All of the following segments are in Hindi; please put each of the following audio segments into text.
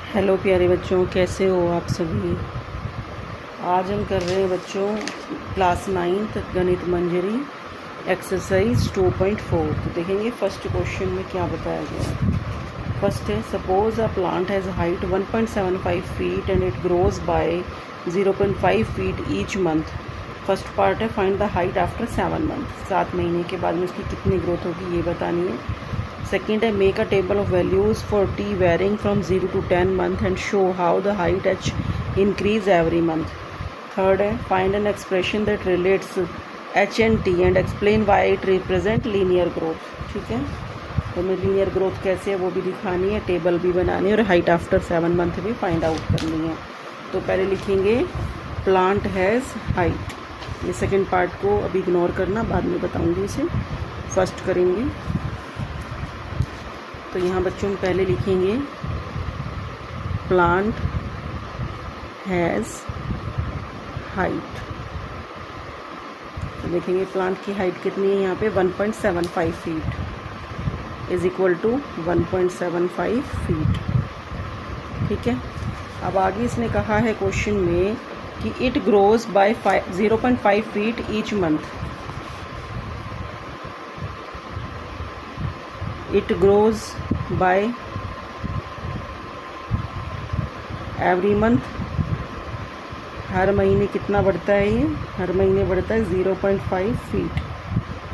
हेलो प्यारे बच्चों, कैसे हो आप सभी। आज हम कर रहे हैं बच्चों क्लास 9th गणित मंजरी एक्सरसाइज 2.4। तो देखेंगे फर्स्ट क्वेश्चन में क्या बताया गया है। फर्स्ट है, suppose a plant has height 1.75 feet and it grows by 0.5 feet each month. First part है, find the height after 7 month. 7 महीने के बाद में उसकी कितनी ग्रोथ होगी ये बतानी है। सेकेंड है, make a table of values for t varying from 0 to 10 month and show how the height h increase every month. Third है, find an expression that relates h and t and explain why it represent linear growth. ठीक है, तो हमें लीनियर ग्रोथ कैसे है वो भी दिखानी है, टेबल भी बनानी है और हाइट आफ्टर 7 मंथ भी फाइंड आउट करनी है। तो पहले लिखेंगे प्लांट हैज़ हाइट। ये सेकेंड पार्ट को अभी इग्नोर करना, बाद में बताऊंगी इसे। फर्स्ट करेंगे तो यहाँ बच्चों में पहले लिखेंगे प्लांट हैज़ हाइट। तो देखेंगे प्लांट की हाइट कितनी है, यहाँ पे 1.75 feet is equal to 1.75 feet. ठीक है, अब आगे इसने कहा है क्वेश्चन में कि it grows by 0.5 feet each month. It grows by every month, हर महीने कितना बढ़ता है ये, हर महीने बढ़ता है 0.5 फीट।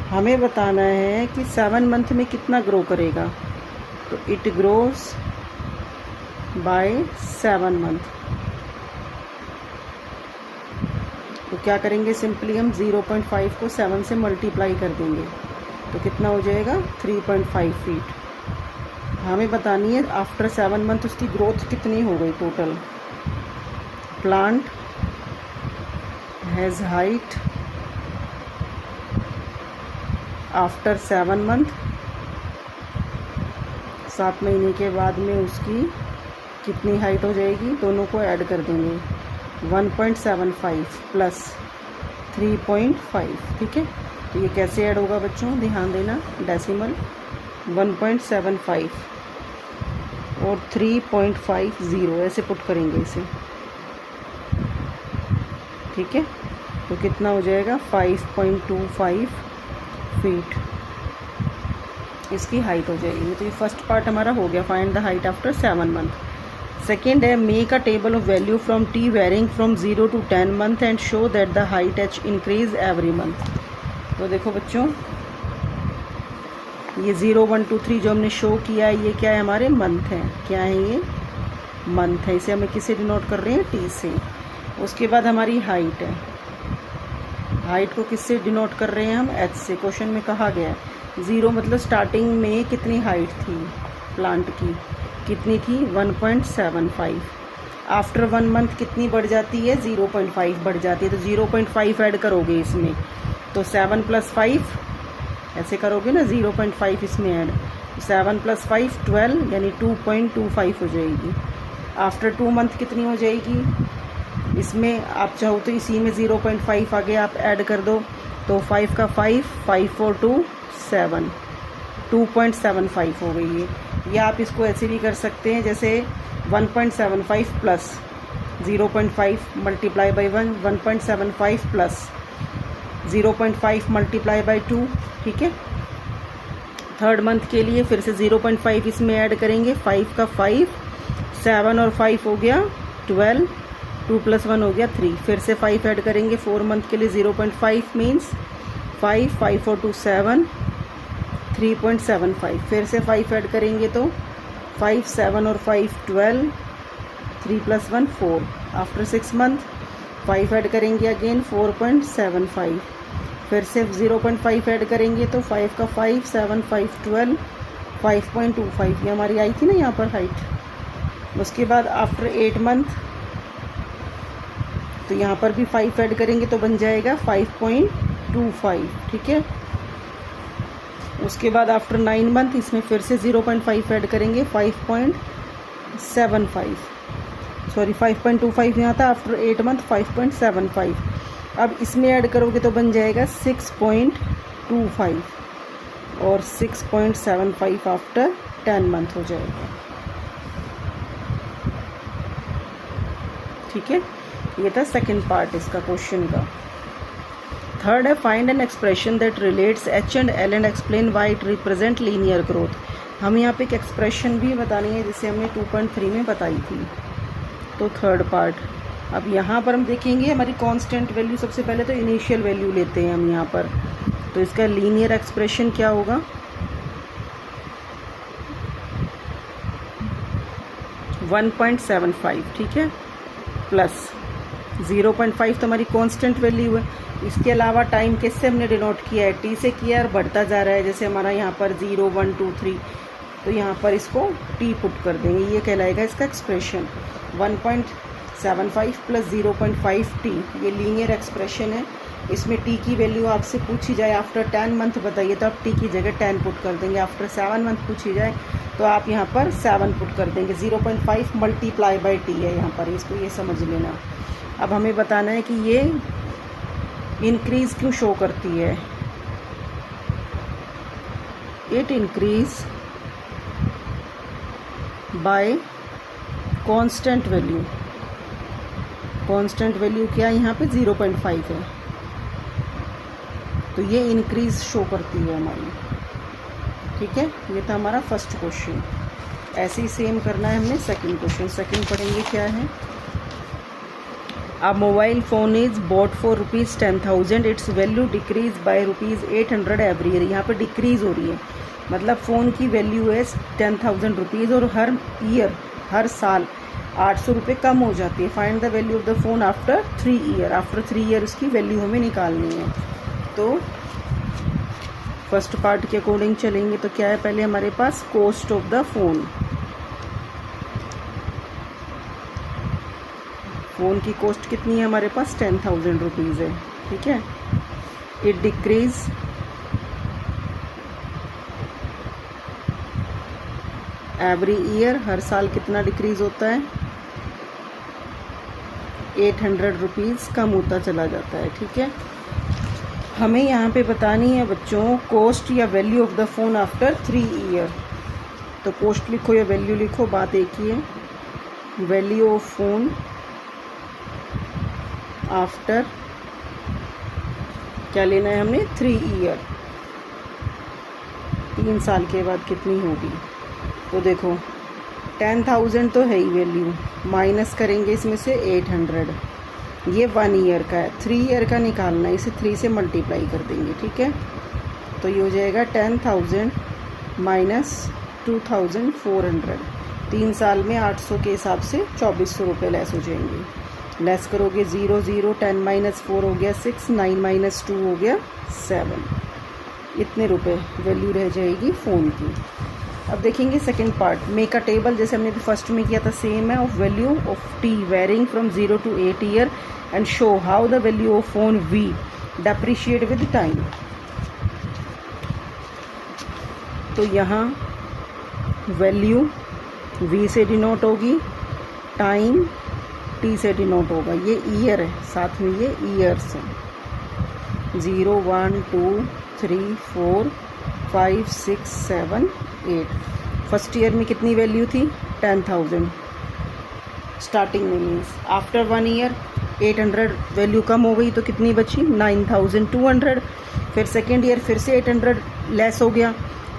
हमें बताना है कि 7 मंथ में कितना ग्रो करेगा, तो इट ग्रोज बाय 7 मंथ। तो क्या करेंगे, सिंपली हम 0.5 को 7 से मल्टीप्लाई कर देंगे तो कितना हो जाएगा 3.5 फीट। हमें बतानी है आफ्टर 7 मंथ उसकी ग्रोथ कितनी हो गई total. Plant has height after 7 month, 7 महीने के बाद में उसकी कितनी हाइट हो जाएगी, दोनों को ऐड कर देंगे 1.75 प्लस 3.5। ठीक है, तो ये कैसे ऐड होगा बच्चों, ध्यान देना, डेसिमल 1.75 और 3.50 ऐसे पुट करेंगे इसे। ठीक है, तो कितना हो जाएगा 5.25 फीट इसकी हाइट हो जाएगी। तो ये फर्स्ट पार्ट हमारा हो गया, find the height after 7 month. Second है, make a table of value from t varying from 0 to 10 month and show that the height h increase every month. तो देखो बच्चों, ये 0, 1, 2, 3 जो हमने शो किया है ये क्या है, हमारे मंथ हैं। क्या है ये, मंथ है। इसे हमें किससे डिनोट कर रहे हैं, टी से। उसके बाद हमारी हाइट है, हाइट को किससे डिनोट कर रहे हैं हम, एच से। क्वेश्चन में कहा गया है 0 मतलब स्टार्टिंग में कितनी हाइट थी प्लांट की, कितनी थी 1.75। आफ्टर 1 मंथ कितनी बढ़ जाती है, 0.5 बढ़ जाती है। तो 0.5 ऐड करोगे इसमें, तो 7 + 5 ऐसे करोगे ना, 0.5 इसमें ऐड, 7 + 5 12 यानी 2.25 हो जाएगी। आफ्टर 2 मंथ कितनी हो जाएगी, इसमें आप चाहो तो इसी में 0.5 आगे आप ऐड कर दो, तो 5 का 5, 5 4 2 7, 2.75 हो गई है। या आप इसको ऐसे भी कर सकते हैं, जैसे 1.75 plus 0.5 multiply by 1.75 plus 0.5 multiply by 2। ठीक है, थर्ड मंथ के लिए फिर से 0.5 इसमें ऐड करेंगे, 5 का 5, 7 और 5 हो गया 12, 2 + 1 हो गया 3। फिर से 5 ऐड करेंगे 4 मंथ के लिए, 0.5 मीन्स 5, 5 4 2 7, 3.75। फिर से 5 ऐड करेंगे तो 5, 7 और 5 12, 3 + 1 4। आफ्टर 6 मंथ 5 ऐड करेंगे अगेन 4.75। फिर से 0.5 ऐड करेंगे तो 5 का 5, 7 5 12, 5.25 ये हमारी आई थी ना यहाँ पर हाइट। उसके बाद आफ्टर 8 मंथ तो यहाँ पर भी 5 ऐड करेंगे तो बन जाएगा 5.25। ठीक है, उसके बाद आफ्टर 9 मंथ इसमें फिर से 0.5 ऐड करेंगे, 5.75 सॉरी 5.25 यहाँ था। आफ्टर 8 मंथ 5.75, अब इसमें ऐड करोगे तो बन जाएगा 6.25 और 6.75 आफ्टर 10 मंथ हो जाएगा। ठीक है, ये था सेकंड पार्ट इसका क्वेश्चन का। थर्ड है find an expression that relates h and L and explain why it represent linear growth. हमें यहाँ पे एक एक्सप्रेशन भी बतानी है जिसे हमने 2.3 में बताई थी। तो थर्ड पार्ट, अब यहाँ पर हम देखेंगे हमारी कांस्टेंट वैल्यू, सबसे पहले तो इनिशियल वैल्यू लेते हैं हम यहाँ पर। तो इसका लीनियर एक्सप्रेशन क्या होगा, 1.75, ठीक है, प्लस 0.5 तो हमारी कांस्टेंट वैल्यू है। इसके अलावा टाइम किससे हमने डिनोट किया है, टी से किया है और बढ़ता जा रहा है। जैसे हमारा यहाँ पर 0, 1, 2, 3, तो यहाँ पर इसको टी पुट कर देंगे, ये कहलाएगा इसका एक्सप्रेशन। 1.75 प्लस 0.5 टी, ये लीनियर एक्सप्रेशन है। इसमें टी की वैल्यू आपसे पूछी जाए आफ्टर 10 मंथ बताइए, तो आप टी की जगह 10 पुट कर देंगे। आफ्टर 7 मंथ पूछी जाए तो आप यहाँ पर 7 पुट कर देंगे। 0.5 मल्टीप्लाई बाई टी है यहाँ पर, इसको ये समझ लेना। अब हमें बताना है कि ये इंक्रीज क्यों शो करती है। It increase by constant value. Constant value क्या है यहाँ पे, 0.5 है, तो ये इंक्रीज शो करती है हमारी, ठीक है। ये था हमारा फर्स्ट क्वेश्चन। ऐसे ही सेम करना है हमने सेकंड क्वेश्चन। सेकंड पढ़ेंगे क्या है, A mobile phone is bought for ₹10,000. Its value decrease by ₹800 every year. यहाँ पे डिक्रीज़ हो रही है, मतलब फ़ोन की वैल्यू है 10,000 रुपीज़ और हर ईयर, हर साल 800 रुपये कम हो जाती है। Find the value of the phone after 3 year. After 3 year उसकी वैल्यू हमें निकालनी है। तो फर्स्ट पार्ट के अकॉर्डिंग चलेंगे तो क्या है, पहले हमारे पास cost of the phone. Phone की कॉस्ट कितनी है हमारे पास, 10,000 रुपीज़ है, ठीक है। इट डिक्रीज एवरी ईयर, हर साल कितना डिक्रीज होता है, 800 रुपीज़ कम होता चला जाता है, ठीक है। हमें यहाँ पे बतानी है बच्चों कॉस्ट या value of the phone after 3 year. तो कॉस्ट लिखो या वैल्यू लिखो, बात एक ही है। वैल्यू ऑफ फ़ोन आफ्टर क्या लेना है हमने, 3 ईयर, 3 साल के बाद कितनी होगी। तो देखो 10,000 तो है ही वैल्यू, माइनस करेंगे इसमें से 800, ये 1 ईयर का है। 3 ईयर का निकालना है, इसे 3 से मल्टीप्लाई कर देंगे, ठीक है। तो ये हो जाएगा 10,000 माइनस 2,400। 3 साल में 800 के हिसाब से 2400 रुपये लेस हो जाएंगे। लेस करोगे 0, 0, 10 माइनस 4 हो गया 6, 9 माइनस 2 हो गया 7। इतने रुपए वैल्यू रह जाएगी फ़ोन की। अब देखेंगे second part, make a table, जैसे हमने फर्स्ट में किया था सेम है, of value of T varying from 0 to 8 year and show how the value of phone V depreciate with time. तो यहाँ वैल्यू वी से डिनोट होगी, टाइम टी से डिनोट होगा। ये ईयर है, साथ में ये ईयर्स हैं। 0, 1, 2, 3, 4, 5, 6, 7, 8। फर्स्ट ईयर में कितनी वैल्यू थी, 10,000 स्टार्टिंग में, मीन्स आफ्टर 1 ईयर 800 वैल्यू कम हो गई तो कितनी बची, 9,200। फिर सेकेंड ईयर फिर से 800 लेस हो गया,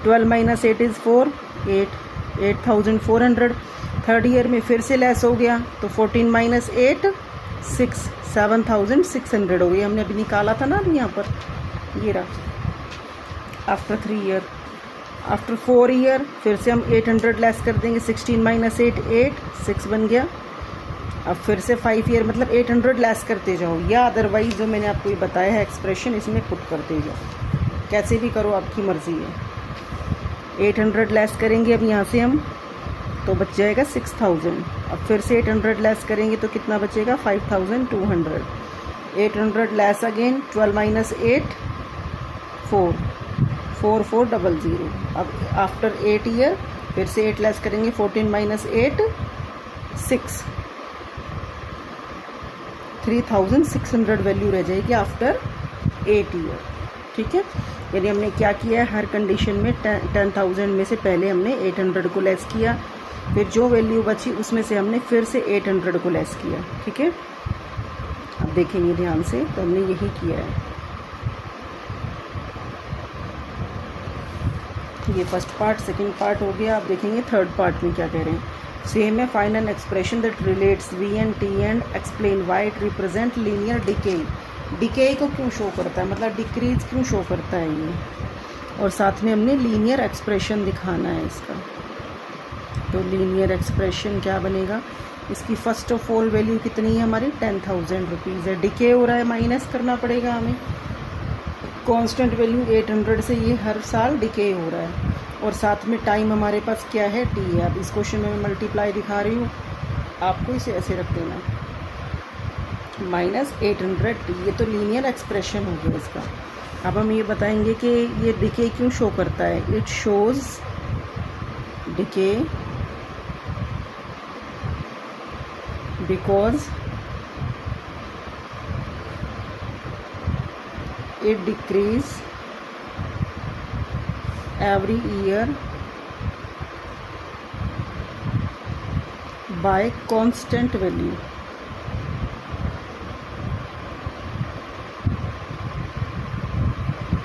12 माइनस 8 इज़ 4, 8,400। थर्ड ईयर में फिर से लेस हो गया तो 14 माइनस 8 6, 7,600 हो गई। हमने अभी निकाला था ना अभी यहाँ पर, ये रहा। आफ्टर 3 ईयर, आफ्टर 4 ईयर फिर से हम 800 लेस कर देंगे, 16 माइनस 8 8, 6 बन गया। अब फिर से 5 ईयर, मतलब 800 लेस करते जाओ, या अदरवाइज जो मैंने आपको ये बताया है एक्सप्रेशन, इसमें पुट करते जाओ, कैसे भी करो आपकी मर्ज़ी है। 800 लेस करेंगे अब यहाँ से हम, तो बच जाएगा 6,000। अब फिर से 800 लेस करेंगे तो कितना बचेगा, 5,200। 800 लेस अगेन, 12 माइनस 8 4, 4,400। अब आफ्टर 8 ईयर फिर से 8 लेस करेंगे, 14 माइनस 8 6, 3,600 वैल्यू रह जाएगी आफ्टर 8 ईयर, ठीक है। यानी हमने क्या किया है, हर कंडीशन में 10,000 में से पहले हमने 800 को लेस किया, फिर जो वैल्यू बची उसमें से हमने फिर से 800 को लेस किया। ठीक है, अब देखेंगे ध्यान से, तो हमने यही किया है। ये फर्स्ट पार्ट, सेकंड पार्ट हो गया। अब देखेंगे थर्ड पार्ट में क्या कह रहे हैं। सेम है, find an expression that relates v and t and explain why it represent linear decay. Decay को क्यों शो करता है, मतलब डिक्रीज क्यों शो करता है ये, और साथ में हमने लीनियर एक्सप्रेशन दिखाना है इसका। तो लीनियर एक्सप्रेशन क्या बनेगा, इसकी फर्स्ट ऑफ ऑल वैल्यू कितनी है हमारी 10,000 रुपीज़ है। डिके हो रहा है, माइनस करना पड़ेगा हमें। कांस्टेंट वैल्यू 800 से ये हर साल डिके हो रहा है, और साथ में टाइम हमारे पास क्या है, टी है। अब इस क्वेश्चन में मैं मल्टीप्लाई दिखा रही हूँ, आपको इसे ऐसे रख देना, -800t। ये तो लीनियर एक्सप्रेशन हो गया इसका। अब हम ये बताएंगे कि ये डिके क्यों शो करता है। It shows decay because it decrease every year by constant value।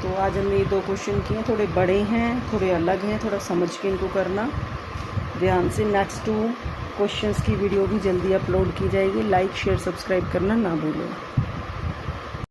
तो आज हमने ये 2 क्वेश्चन किए, थोड़े बड़े हैं, थोड़े अलग हैं, थोड़ा समझ के इनको करना ध्यान से। नेक्स्ट 2 क्वेश्चंस की वीडियो भी जल्दी अपलोड की जाएगी। लाइक शेयर सब्सक्राइब करना ना भूलें।